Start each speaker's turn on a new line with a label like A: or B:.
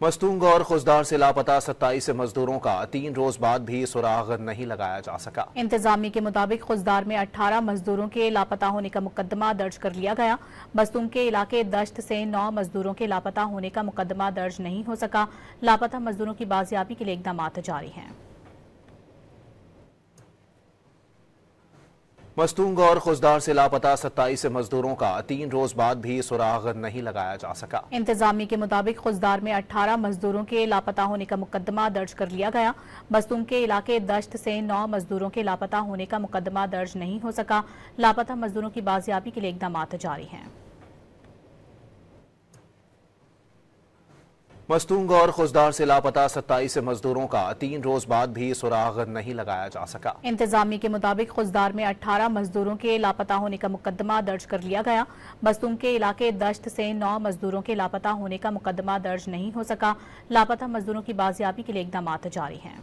A: मस्तूंग और खुजदार से लापता 27 मजदूरों का 3 रोज बाद भी सुराग नहीं लगाया जा सका।
B: इंतजामिया के मुताबिक खुजदार में 18 मजदूरों के लापता होने का मुकदमा दर्ज कर लिया गया। मस्तूंग के इलाके दश्त से 9 मजदूरों के लापता होने का मुकदमा दर्ज नहीं हो सका। लापता मजदूरों की बाजियाबी के लिए इकदाम जारी हैं।
A: मस्तूंग और खुजदार से लापता 27 मजदूरों का 3 रोज बाद भी सुराग नहीं लगाया जा सका।
B: इंतजामिया के मुताबिक खुजदार में 18 मजदूरों के लापता होने का मुकदमा दर्ज कर लिया गया। मस्तूंग के इलाके दश्त से 9 मजदूरों के लापता होने का मुकदमा दर्ज नहीं हो सका। लापता मजदूरों की बाजियाबी के लिए इकदाम जारी हैं।
A: मस्तूंग और खुजदार से लापता 27 मजदूरों का 3 रोज बाद भी सुराग नहीं लगाया जा सका।
B: इंतजामिया के मुताबिक खुजदार में 18 मजदूरों के लापता होने का मुकदमा दर्ज कर लिया गया। मस्तूंग के इलाके दश्त से 9 मजदूरों के लापता होने का मुकदमा दर्ज नहीं हो सका। लापता मजदूरों की बाजियाबी के लिए इकदाम जारी हैं।